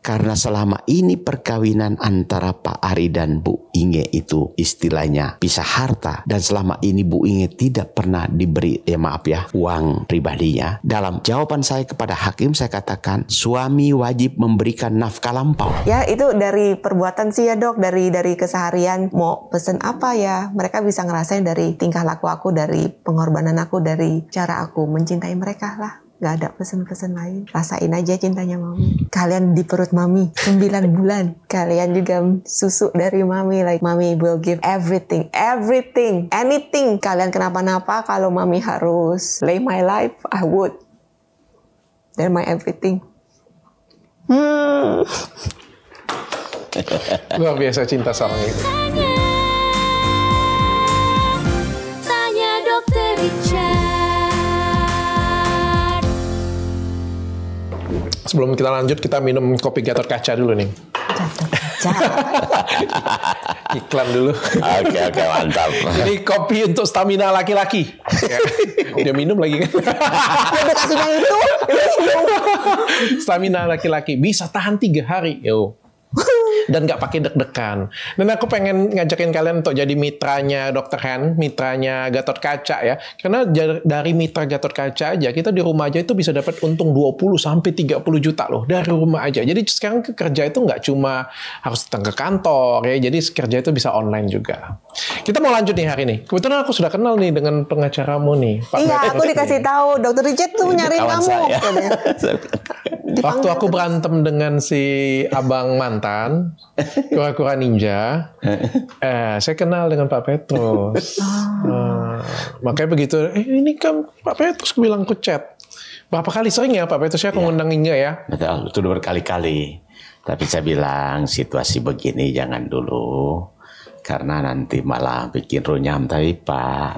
Karena selama ini perkawinan antara Pak Ari dan Bu Inge itu istilahnya pisah harta, dan selama ini Bu Inge tidak pernah diberi uang pribadinya. Dalam jawaban saya kepada hakim, saya katakan suami wajib memberikan nafkah lampau. Ya, itu dari perbuatan sih ya dok, dari keseharian. Mau pesen apa ya, mereka bisa ngerasain dari tingkah laku aku, dari pengorbanan aku, dari cara aku mencintai mereka lah. Gak ada pesen-pesen lain. Rasain aja cintanya mami. Kalian di perut mami 9 bulan. Kalian juga susu dari mami. Like mami will give everything, anything. Kalian kenapa-napa, kalau mami harus lay my life, I would. They're my everything. Luar biasa cinta sama itu. Tanya Dokter Richard. Sebelum kita lanjut, kita minum kopi Gatot Kaca dulu nih. Gatot Kaca. Iklan dulu. Oke, mantap. Ini kopi untuk stamina laki-laki. Dia minum lagi kan. Udah kasih minum. Stamina laki-laki bisa tahan 3 hari. Yo. Dan nggak pakai deg-degan. Dan aku pengen ngajakin kalian untuk jadi mitranya Dr. Han, mitranya Gatot Kaca ya. Karena dari mitra Gatot Kaca aja, kita di rumah aja itu bisa dapat untung 20 sampai 30 juta loh dari rumah aja. Jadi sekarang kerja itu nggak cuma harus datang ke kantor ya. Jadi kerja itu bisa online juga. Kita mau lanjut nih hari ini. Kebetulan aku sudah kenal nih dengan pengacaramu nih, Pak Iya, Petrus aku dikasih tahu Dr. Richard tuh nyariin Kawan kamu. saya. Waktu aku berantem dengan si abang mantan, kura-kura ninja, saya kenal dengan Pak Petrus. Makanya begitu, ini kan Pak Petrus bilang ke chat. Berapa kali sering ya Pak Petrus aku ngundang Inge ya? Betul, itu berkali-kali. Tapi saya bilang situasi begini jangan dulu, karena nanti malah bikin runyam. Tapi Pak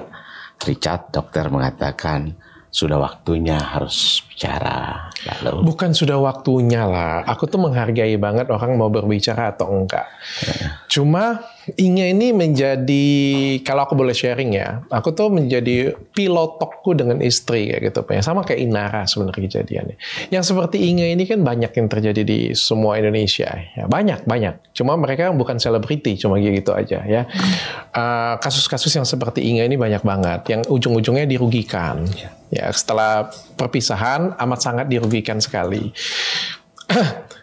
Richard, dokter mengatakan sudah waktunya harus bicara. Lalu bukan sudah waktunya lah. Aku tuh menghargai banget orang mau berbicara atau enggak. Cuma Inge ini menjadi, kalau aku boleh sharing ya, aku tuh menjadi pilotokku dengan istri kayak gitu. Sama kayak Inara sebenarnya kejadiannya. Yang seperti Inge ini kan banyak yang terjadi di semua Indonesia. Ya, banyak. Cuma mereka bukan selebriti, cuma gitu aja ya. Kasus-kasus yang seperti Inge ini banyak banget. Yang ujung-ujungnya dirugikan. Ya, setelah perpisahan amat sangat dirugikan sekali.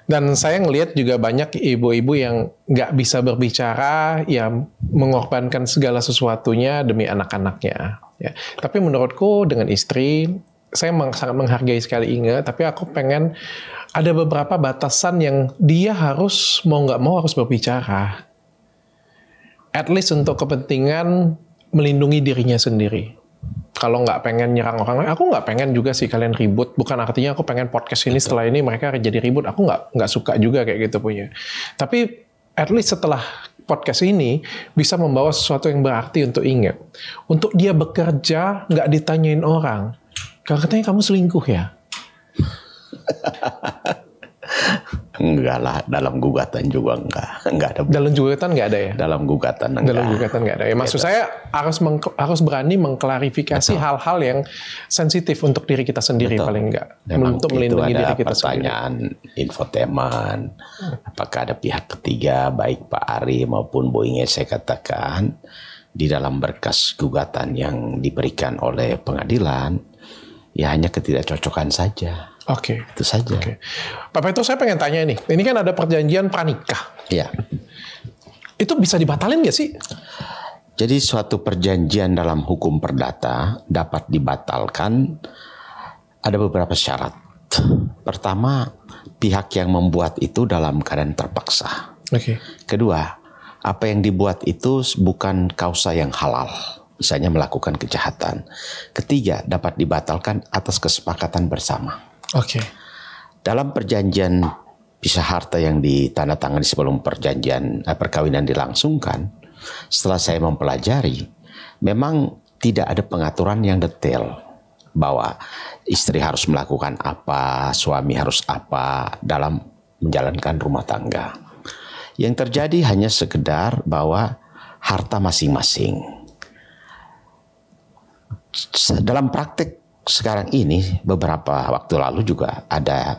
Dan saya ngelihat juga banyak ibu-ibu yang nggak bisa berbicara, ya mengorbankan segala sesuatunya demi anak-anaknya. Ya. Tapi menurutku dengan istri, saya sangat menghargai sekali Inge, tapi aku pengen ada beberapa batasan yang dia harus, mau nggak mau harus berbicara. At least untuk kepentingan melindungi dirinya sendiri. Kalau nggak pengen nyerang orang lain, aku nggak pengen juga sih kalian ribut. Bukan artinya aku pengen podcast ini setelah ini mereka jadi ribut. Aku nggak suka juga kayak gitu punya. Tapi at least setelah podcast ini bisa membawa sesuatu yang berarti untuk Inge. Untuk dia bekerja nggak ditanyain orang. Kalau katanya kamu selingkuh ya? enggak lah, dalam gugatan juga enggak ada. Dalam gugatan nggak ada ya? Dalam gugatan enggak. Dalam gugatan nggak ada ya. Maksud saya harus berani mengklarifikasi hal-hal yang sensitif untuk diri kita sendiri. Betul. Paling nggak. Untuk melindungi diri kita sendiri. Pertanyaan infotainment, apakah ada pihak ketiga, baik Pak Ari maupun Bu Inge, saya katakan di dalam berkas gugatan yang diberikan oleh pengadilan, ya hanya ketidakcocokan saja. Oke. Itu saja. Okay. Pak Petrus, saya pengen tanya nih. Ini kan ada perjanjian pranikah. Iya. Itu bisa dibatalin nggak sih? Jadi suatu perjanjian dalam hukum perdata dapat dibatalkan ada beberapa syarat. Pertama, pihak yang membuat itu dalam keadaan terpaksa. Oke. Kedua, apa yang dibuat itu bukan kausa yang halal. Misalnya melakukan kejahatan. Ketiga, dapat dibatalkan atas kesepakatan bersama. Oke. Dalam perjanjian pisah harta yang ditandatangani sebelum perkawinan dilangsungkan, setelah saya mempelajari, memang tidak ada pengaturan yang detail bahwa istri harus melakukan apa, suami harus apa dalam menjalankan rumah tangga. Yang terjadi hanya sekedar bahwa harta masing-masing. Dalam praktek sekarang ini, beberapa waktu lalu juga ada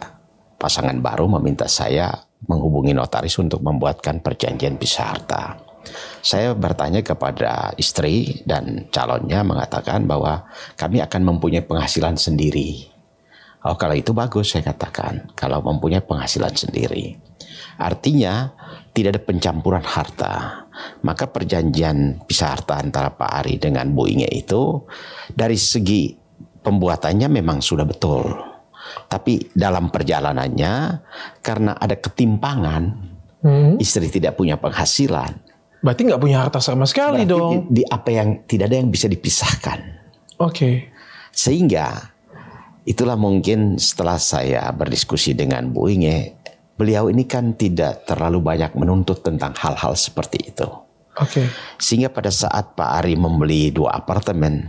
pasangan baru meminta saya menghubungi notaris untuk membuatkan perjanjian pisah harta. Saya bertanya kepada istri dan calonnya mengatakan bahwa kami akan mempunyai penghasilan sendiri. Oh, kalau itu bagus, saya katakan, kalau mempunyai penghasilan sendiri. Artinya tidak ada pencampuran harta. Maka perjanjian pisah harta antara Pak Ari dengan Bu Inge itu dari segi pembuatannya memang sudah betul. Tapi dalam perjalanannya karena ada ketimpangan, istri tidak punya penghasilan. Berarti nggak punya harta sama sekali dong. Di apa yang tidak ada yang bisa dipisahkan. Oke. Sehingga itulah mungkin setelah saya berdiskusi dengan Bu Inge, beliau ini kan tidak terlalu banyak menuntut tentang hal-hal seperti itu. Oke. Sehingga pada saat Pak Ari membeli 2 apartemen,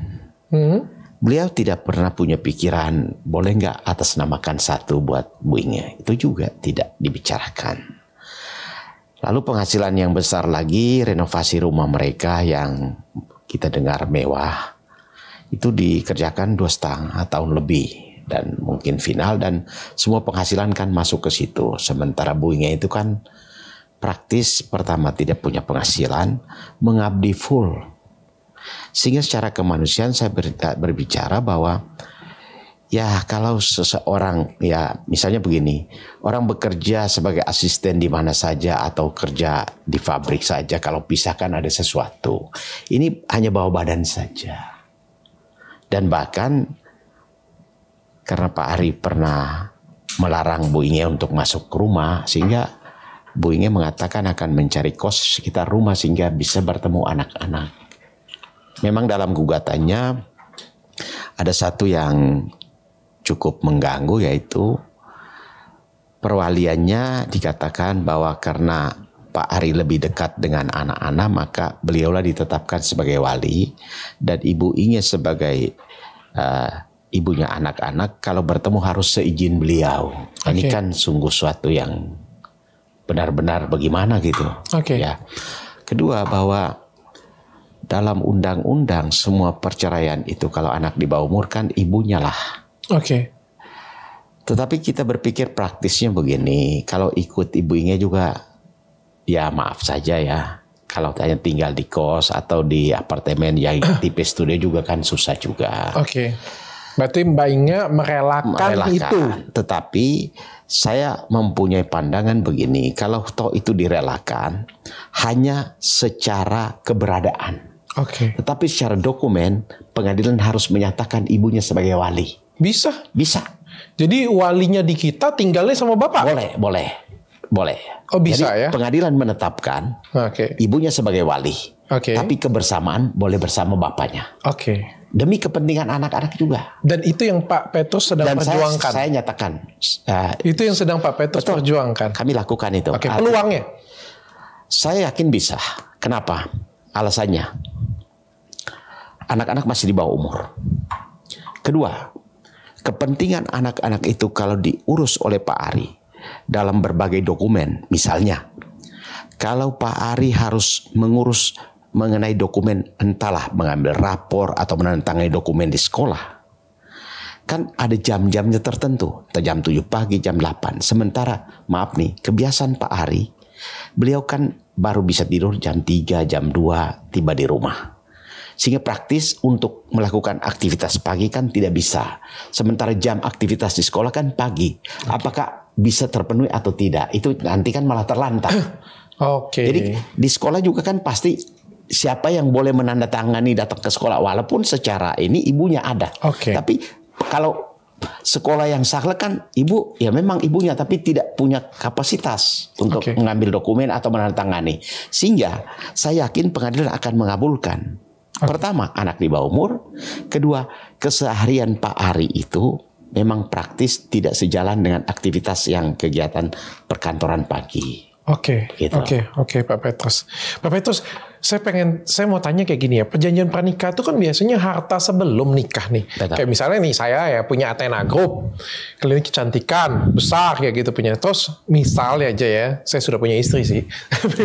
beliau tidak pernah punya pikiran boleh nggak atasnamakan 1 buat Bu Inge. Itu juga tidak dibicarakan. Lalu penghasilan yang besar lagi, renovasi rumah mereka yang kita dengar mewah, itu dikerjakan 2,5 tahun lebih. Dan mungkin final, dan semua penghasilan kan masuk ke situ. Sementara Bu Inge itu kan praktis pertama tidak punya penghasilan, mengabdi full. Sehingga secara kemanusiaan saya berbicara bahwa ya kalau seseorang, ya misalnya begini, orang bekerja sebagai asisten di mana saja atau kerja di pabrik saja, kalau pisahkan ada sesuatu. Ini hanya bawa badan saja. Dan bahkan karena Pak Ari pernah melarang Bu Inge untuk masuk ke rumah, sehingga Bu Inge mengatakan akan mencari kos sekitar rumah sehingga bisa bertemu anak-anak. Memang dalam gugatannya ada satu yang cukup mengganggu, yaitu perwaliannya dikatakan bahwa karena Pak Ari lebih dekat dengan anak-anak, maka beliaulah ditetapkan sebagai wali dan Ibu Inge sebagai ibunya anak-anak. Kalau bertemu harus seizin beliau. Ini kan sungguh suatu yang benar-benar bagaimana gitu. Ya. Kedua, bahwa dalam undang-undang semua perceraian itu kalau anak di bawah umur kan ibunya lah. Tetapi kita berpikir praktisnya begini, kalau ikut Ibu Inge juga, ya maaf saja ya, kalau hanya tinggal di kos atau di apartemen yang tipe studio juga kan susah juga. Berarti Mbak Inge merelakan itu. Tetapi saya mempunyai pandangan begini, kalau toh itu direlakan hanya secara keberadaan. Tetapi secara dokumen pengadilan harus menyatakan ibunya sebagai wali. Bisa. Jadi walinya di kita tinggalnya sama bapak? Boleh. Oh bisa. Jadi, ya? pengadilan menetapkan ibunya sebagai wali. Tapi kebersamaan boleh bersama bapaknya. Demi kepentingan anak-anak juga. Dan itu yang Pak Petrus sedang perjuangkan. Saya nyatakan. Itu yang sedang Pak Petrus perjuangkan. Kami lakukan itu. Peluangnya? Saya yakin bisa. Kenapa? Alasannya, anak-anak masih di bawah umur. Kedua, kepentingan anak-anak itu kalau diurus oleh Pak Ari dalam berbagai dokumen, misalnya kalau Pak Ari harus mengurus mengenai dokumen, entahlah mengambil rapor atau menandatangani dokumen di sekolah, kan ada jam-jamnya tertentu, jam 7 pagi, jam 8. Sementara maaf nih, kebiasaan Pak Ari, beliau kan baru bisa tidur jam 3, jam 2 tiba di rumah. Sehingga praktis untuk melakukan aktivitas pagi kan tidak bisa. Sementara jam aktivitas di sekolah kan pagi. Apakah bisa terpenuhi atau tidak? Itu nanti kan malah terlantar. Jadi di sekolah juga kan pasti siapa yang boleh menandatangani datang ke sekolah. Walaupun secara ini ibunya ada. Tapi kalau sekolah yang saklek kan ibu, ya memang ibunya, tapi tidak punya kapasitas untuk mengambil dokumen atau menandatangani. Sehingga saya yakin pengadilan akan mengabulkan. Pertama, anak di bawah umur. Kedua, keseharian Pak Ari itu memang praktis tidak sejalan dengan aktivitas yang kegiatan perkantoran pagi. Oke, Pak Petrus. Pak Petrus, saya mau tanya kayak gini ya. Perjanjian pranikah itu kan biasanya harta sebelum nikah nih. Kayak misalnya nih saya ya punya Athena Group, klinik kecantikan besar kayak gitu punya. Terus misalnya aja ya, saya sudah punya istri sih.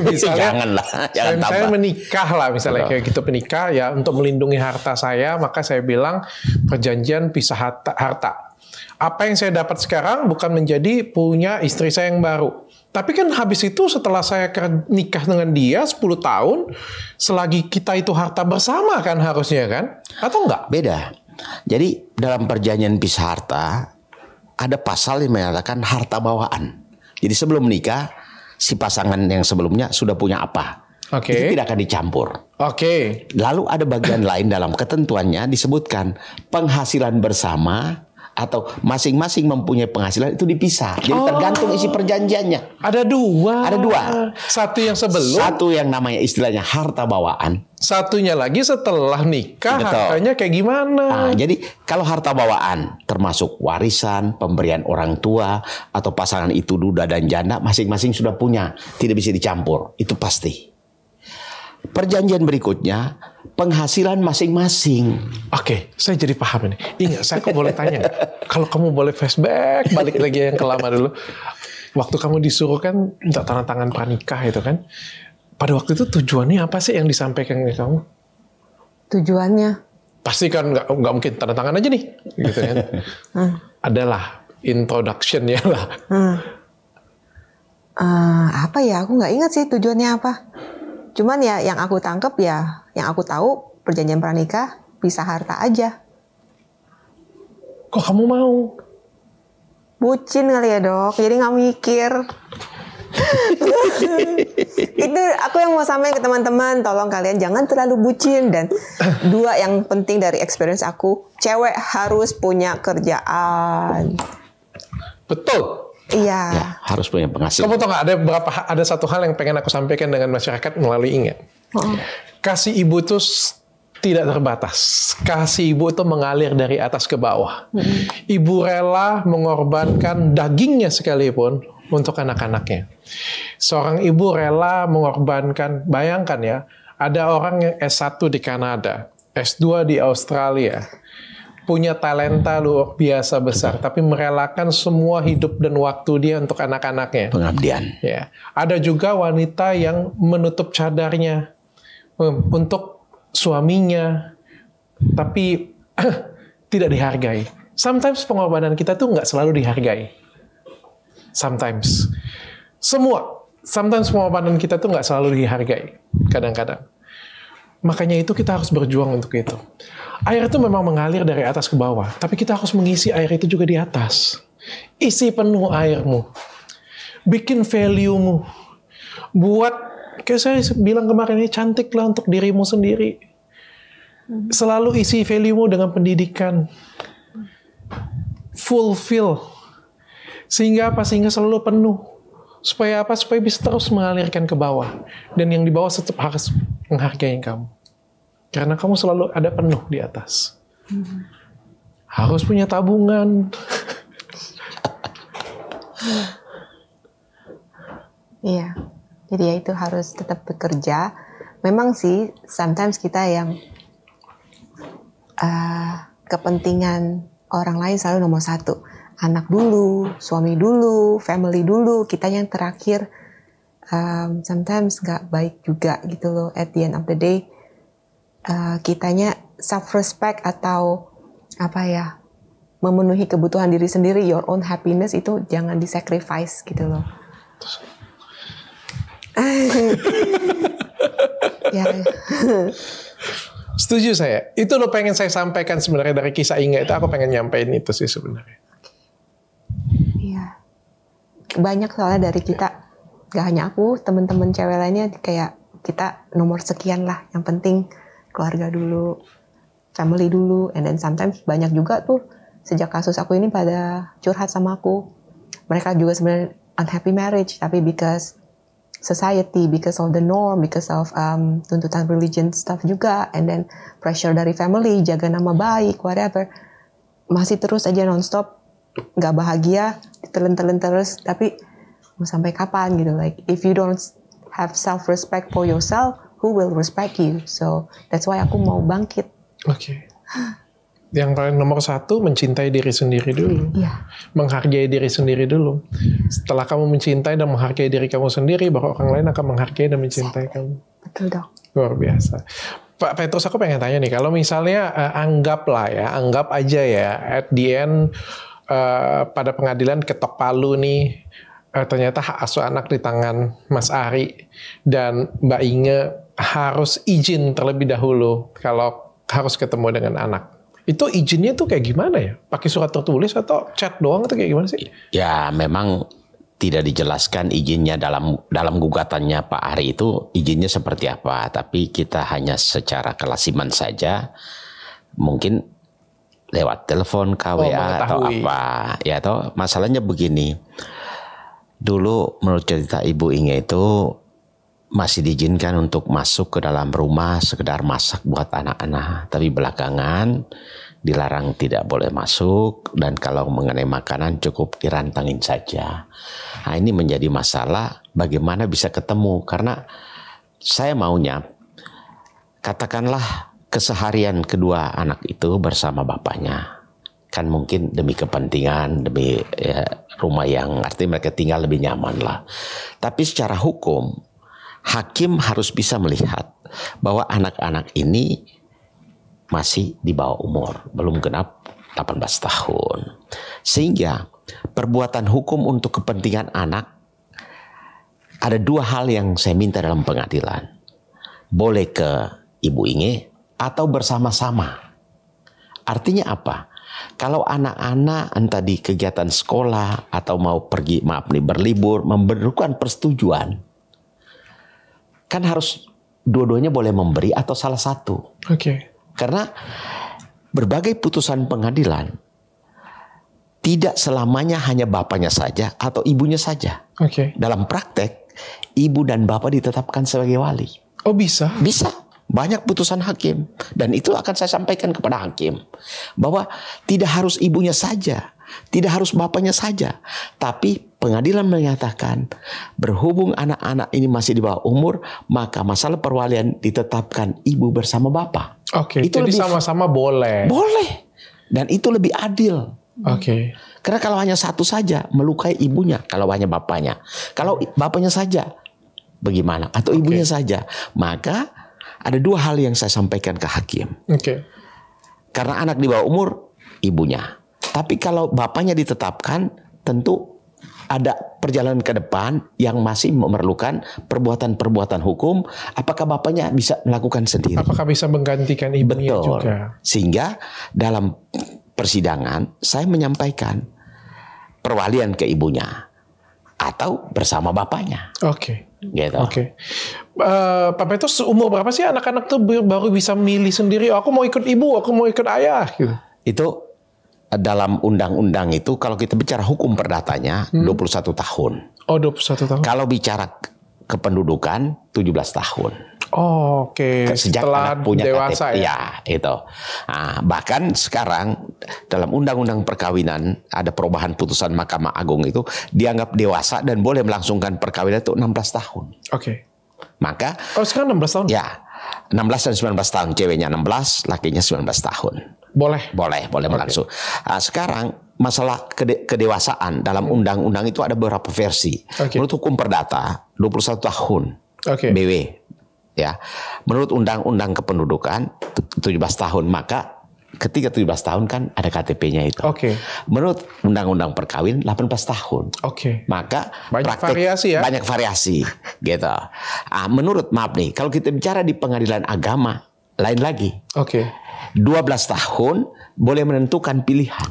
Misalnya, jangan saya menikah lah misalnya kayak gitu penikah ya untuk melindungi harta saya, maka saya bilang perjanjian pisah harta. Apa yang saya dapat sekarang bukan menjadi punya istri saya yang baru. Tapi kan habis itu setelah saya nikah dengan dia 10 tahun, selagi kita itu harta bersama kan harusnya kan? Atau enggak? Beda. Jadi dalam perjanjian pisah harta, ada pasal yang menyatakan harta bawaan. Jadi sebelum menikah, si pasangan yang sebelumnya sudah punya apa. Oke. Itu tidak akan dicampur. Oke. Lalu ada bagian lain dalam ketentuannya disebutkan penghasilan bersama atau masing-masing mempunyai penghasilan itu dipisah. Jadi tergantung isi perjanjiannya. Ada dua. Ada dua. Satu yang sebelum. Satu yang namanya istilahnya harta bawaan. Satunya lagi setelah nikah. Betul. Hartanya kayak gimana? Nah, jadi kalau harta bawaan termasuk warisan, pemberian orang tua, atau pasangan itu duda dan janda, masing-masing sudah punya. Tidak bisa dicampur. Itu pasti. Perjanjian berikutnya, penghasilan masing-masing. Oke, saya jadi paham ini. Ingat, saya kok boleh tanya nggak? Kalau kamu boleh flashback, balik lagi yang kelama dulu. Waktu kamu disuruh kan minta tanda tangan pranikah itu kan. Pada waktu itu tujuannya apa sih yang disampaikan ke kamu? Tujuannya? Pasti kan nggak mungkin tanda tangan aja nih, gitu kan? Adalah introduction-nya lah. Apa ya? Aku nggak ingat sih tujuannya apa. Cuman ya yang aku tangkep ya, yang aku tahu perjanjian pranikah pisah harta aja. Kok kamu mau? Bucin kali ya dok, jadi nggak mikir. Itu aku yang mau sampaikan ke teman-teman, tolong kalian jangan terlalu bucin. Dan dua yang penting dari experience aku, cewek harus punya kerjaan. Betul. Iya. Ya, harus punya penghasilan. Kamu tahu nggak ada satu hal yang pengen aku sampaikan dengan masyarakat melalui Ingat. Kasih ibu itu tidak terbatas. Kasih ibu itu mengalir dari atas ke bawah. Ibu rela mengorbankan dagingnya sekalipun untuk anak-anaknya. Seorang ibu rela mengorbankan, bayangkan ya, ada orang yang S1 di Kanada, S2 di Australia, punya talenta luar biasa besar, tapi merelakan semua hidup dan waktu dia untuk anak-anaknya. Pengabdian. Ya, ada juga wanita yang menutup cadarnya untuk suaminya, tapi tidak dihargai. Sometimes pengorbanan kita tuh nggak selalu dihargai. Sometimes pengorbanan kita tuh nggak selalu dihargai. Kadang-kadang. Makanya itu kita harus berjuang untuk itu. Air itu memang mengalir dari atas ke bawah, tapi kita harus mengisi air itu juga di atas. Isi penuh airmu. Bikin value-mu. Buat, kayak saya bilang kemarin, ini cantiklah untuk dirimu sendiri. Selalu isi value-mu dengan pendidikan. Fulfill. Sehingga apa? Sehingga selalu penuh. Supaya apa? Supaya bisa terus mengalirkan ke bawah. Dan yang di bawah tetap harus menghargai kamu. Karena kamu selalu ada penuh di atas. Harus punya tabungan. Iya. Jadi ya itu harus tetap bekerja. Memang sih, sometimes kita yang kepentingan orang lain selalu nomor satu. Anak dulu, suami dulu, family dulu. Kita yang terakhir. Sometimes nggak baik juga gitu loh. At the end of the day, kitanya self-respect atau apa ya, memenuhi kebutuhan diri sendiri, your own happiness itu jangan disacrifice gitu loh. Ya. Setuju saya. Itu lo pengen saya sampaikan sebenarnya dari kisah Inga itu, aku pengen nyampein itu sih sebenarnya. Iya. Banyak soalnya dari kita, gak hanya aku, teman-teman cewek lainnya kayak kita nomor sekian lah. Yang penting keluarga dulu, family dulu, and then sometimes banyak juga tuh sejak kasus aku ini pada curhat sama aku. Mereka juga sebenarnya unhappy marriage, tapi because society, because of the norm, because of tuntutan religion stuff juga, and then pressure dari family, jaga nama baik, whatever, masih terus aja nonstop, nggak bahagia, ditelen-telen terus, tapi mau sampai kapan gitu? Like if you don't have self-respect for yourself, who will respect you? So that's why aku mau bangkit. Oke. Yang paling nomor satu, mencintai diri sendiri dulu. Iya. Menghargai diri sendiri dulu. Setelah kamu mencintai dan menghargai diri kamu sendiri, baru orang lain akan menghargai dan mencintai kamu. Betul dok. Luar biasa. Pak Petrus, aku pengen tanya nih, kalau misalnya anggap aja ya, at the end pada pengadilan ketok palu nih, ternyata hak asuh anak di tangan Mas Ari dan Mbak Inge harus izin terlebih dahulu kalau harus ketemu dengan anak. Itu izinnya tuh kayak gimana ya? Pakai surat tertulis atau chat doang atau kayak gimana sih? Ya memang tidak dijelaskan izinnya dalam gugatannya Pak Ari itu izinnya seperti apa. Tapi kita hanya secara kelasiman saja, mungkin lewat telepon, KWA atau apa. Ya toh masalahnya begini. Dulu menurut cerita Ibu Inge itu masih diizinkan untuk masuk ke dalam rumah sekedar masak buat anak-anak. Tapi belakangan dilarang tidak boleh masuk dan kalau mengenai makanan cukup dirantangin saja. Nah ini menjadi masalah bagaimana bisa ketemu karena saya maunya katakanlah keseharian kedua anak itu bersama bapaknya. Kan mungkin demi kepentingan, demi rumah yang artinya mereka tinggal lebih nyaman lah. Tapi secara hukum, hakim harus bisa melihat bahwa anak-anak ini masih di bawah umur, belum genap 18 tahun. Sehingga perbuatan hukum untuk kepentingan anak, ada dua hal yang saya minta dalam pengadilan. Boleh ke Ibu Inge atau bersama-sama. Artinya apa? Kalau anak-anak entah di kegiatan sekolah atau mau pergi berlibur memerlukan persetujuan, kan harus dua-duanya boleh memberi atau salah satu. Oke. Karena berbagai putusan pengadilan tidak selamanya hanya bapaknya saja atau ibunya saja. Oke. Dalam praktek ibu dan bapak ditetapkan sebagai wali. Oh bisa? Bisa. Banyak putusan hakim. Dan itu akan saya sampaikan kepada hakim. Bahwa tidak harus ibunya saja. Tidak harus bapaknya saja. Tapi pengadilan menyatakan berhubung anak-anak ini masih di bawah umur, maka masalah perwalian ditetapkan ibu bersama bapak. Oke, itu jadi sama-sama boleh. Boleh. Dan itu lebih adil. Oke. Karena kalau hanya satu saja melukai ibunya, kalau hanya bapaknya. Kalau bapaknya saja bagaimana? Atau ibunya saja. Maka ada dua hal yang saya sampaikan ke hakim. Oke. Karena anak di bawah umur, ibunya. Tapi kalau bapaknya ditetapkan, tentu ada perjalanan ke depan yang masih memerlukan perbuatan-perbuatan hukum. Apakah bapaknya bisa melakukan sendiri? Apakah bisa menggantikan ibunya Betul. juga? Sehingga dalam persidangan, saya menyampaikan perwalian ke ibunya. Atau bersama bapaknya. Oke. Gitu. Oke. Pak Petrus umur berapa sih anak-anak tuh baru bisa milih sendiri? Oh, aku mau ikut ibu, aku mau ikut ayah. Gitu. Itu dalam undang-undang itu kalau kita bicara hukum perdatanya 21 tahun. Oh 21 tahun. Kalau bicara kependudukan 17 tahun. Oh, oke. Sejak Setelah anak punya dewasa KTP. ya. Ya, itu. Nah, bahkan sekarang dalam undang-undang perkawinan ada perubahan putusan Mahkamah Agung itu dianggap dewasa dan boleh melangsungkan perkawinan itu 16 tahun. Oke. Maka sekarang 16 tahun? Ya, 16 dan 19 tahun. Ceweknya 16, lakinya 19 tahun. Boleh Berlangsung. Nah, sekarang masalah kedewasaan dalam undang-undang itu ada beberapa versi. Menurut hukum perdata 21 tahun. BW. Ya. Menurut undang-undang kependudukan 17 tahun. Maka ketika 17 tahun kan ada KTP-nya itu. Menurut undang-undang perkawin 18 tahun. Maka banyak variasi ya. Banyak variasi gitu. Menurut maaf nih, kalau kita bicara di pengadilan agama lain lagi. 12 tahun boleh menentukan pilihan.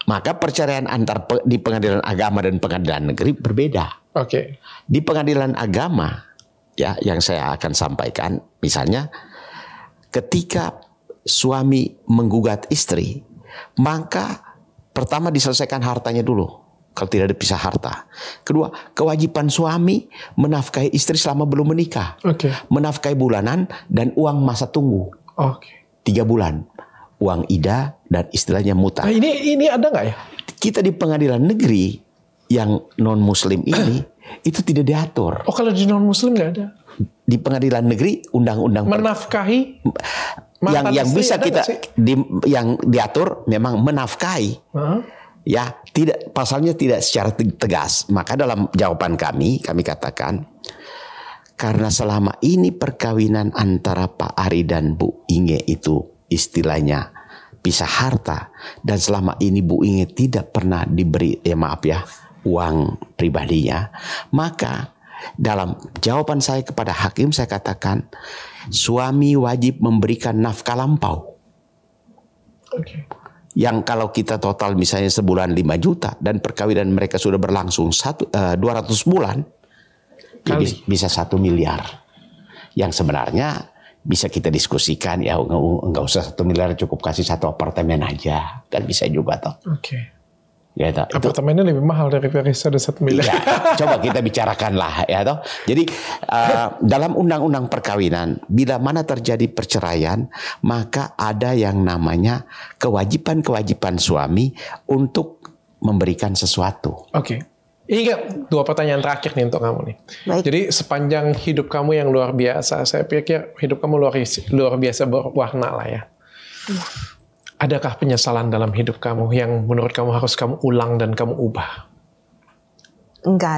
Maka perceraian antar di pengadilan agama dan pengadilan negeri berbeda. Di pengadilan agama ya yang saya akan sampaikan, misalnya ketika suami menggugat istri, maka pertama diselesaikan hartanya dulu. Kalau tidak ada pisah harta. Kedua, kewajiban suami menafkahi istri selama belum menikah. Menafkahi bulanan dan uang masa tunggu. 3 bulan. Uang ida dan istilahnya muta. Nah, ini ada nggak ya? Kita di pengadilan negeri yang non muslim ini itu tidak diatur. Oh, kalau di non muslim nggak ada? Di pengadilan negeri undang-undang menafkahi yang bisa kita yang diatur memang menafkahi. Ya, tidak, pasalnya tidak secara tegas. Maka dalam jawaban kami katakan karena selama ini perkawinan antara Pak Ari dan Bu Inge itu istilahnya pisah harta dan selama ini Bu Inge tidak pernah diberi uang pribadinya, maka dalam jawaban saya kepada hakim saya katakan suami wajib memberikan nafkah lampau. Yang kalau kita total misalnya sebulan 5 juta dan perkawinan mereka sudah berlangsung 200 bulan, bisa 1 miliar. Yang sebenarnya bisa kita diskusikan ya nggak usah 1 miliar, cukup kasih 1 apartemen aja kan bisa juga toh. Ya, apartemennya lebih mahal dari periode 1 miliar. Ya, coba kita bicarakan lah ya toh. Jadi dalam undang-undang perkawinan bila mana terjadi perceraian maka ada yang namanya kewajiban suami untuk memberikan sesuatu. Ini 2 pertanyaan terakhir nih untuk kamu nih. Baik. Jadi sepanjang hidup kamu yang luar biasa, saya pikir hidup kamu luar biasa berwarna lah ya. Adakah penyesalan dalam hidup kamu yang menurut kamu harus kamu ulang dan kamu ubah? Nggak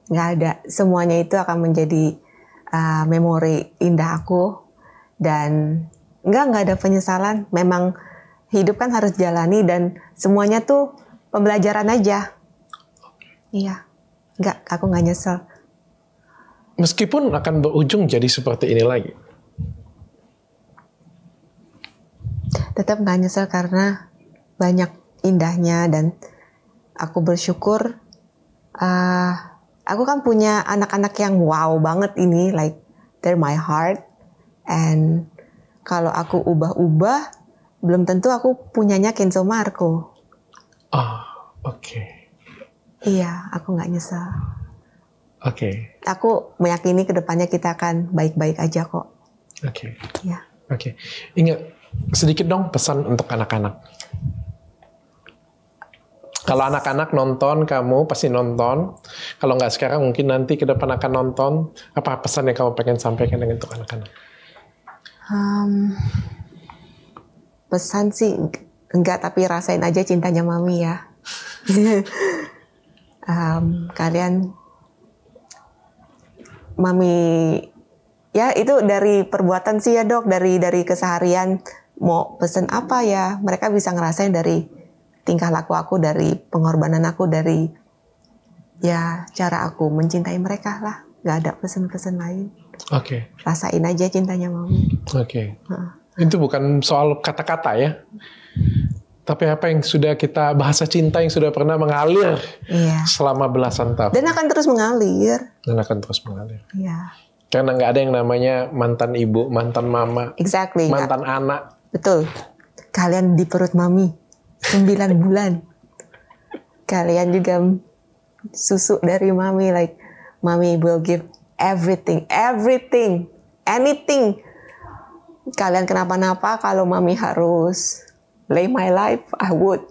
ada. Semuanya itu akan menjadi memori indah aku. Dan nggak ada penyesalan. Memang hidup kan harus jalani dan semuanya tuh pembelajaran aja. Iya, aku nggak nyesel. Meskipun akan berujung jadi seperti ini lagi. Tetap nggak nyesel karena banyak indahnya dan aku bersyukur. Aku kan punya anak-anak yang wow banget ini, like they're my heart. And kalau aku ubah-ubah, belum tentu aku punyanya Kenzo Marco. Iya, aku nggak nyesel. Aku meyakini kedepannya kita akan baik-baik aja kok. Iya. Ingat, sedikit dong pesan untuk anak-anak. Kalau anak-anak nonton, kamu pasti nonton. Kalau nggak sekarang, mungkin nanti ke depan akan nonton. Apa pesan yang kamu pengen sampaikan untuk anak-anak? Pesan sih enggak, tapi rasain aja cintanya mami ya. Kalian, mami, ya itu dari perbuatan sih ya dok, dari keseharian mau pesen apa ya, mereka bisa ngerasain dari tingkah laku aku, dari pengorbanan aku, dari ya cara aku mencintai mereka lah. Gak ada pesan-pesan lain. Rasain aja cintanya mami. Itu bukan soal kata-kata ya. Tapi apa yang sudah kita, bahasa cinta yang sudah pernah mengalir selama belasan tahun. Dan akan terus mengalir. Iya. Karena nggak ada yang namanya mantan ibu, mantan mama, exactly, mantan anak. Betul. Kalian di perut mami 9 bulan. Kalian juga susu dari mami, like mami will give everything, anything. Kalian kenapa-napa, kalau mami harus lay my life, I would.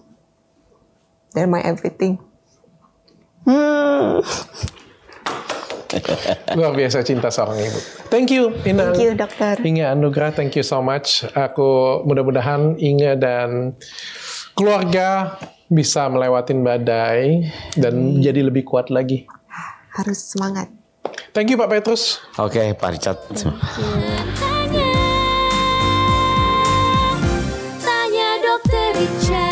They're my everything. Luar biasa cinta seorang ibu. Thank you, Inang. Thank you, dokter. Inge Anugrah, thank you so much. Aku mudah-mudahan Inge dan keluarga bisa melewatin badai dan jadi lebih kuat lagi. Harus semangat. Thank you, Pak Petrus. Oke, Pak Richard. Tanya Dokter Richard.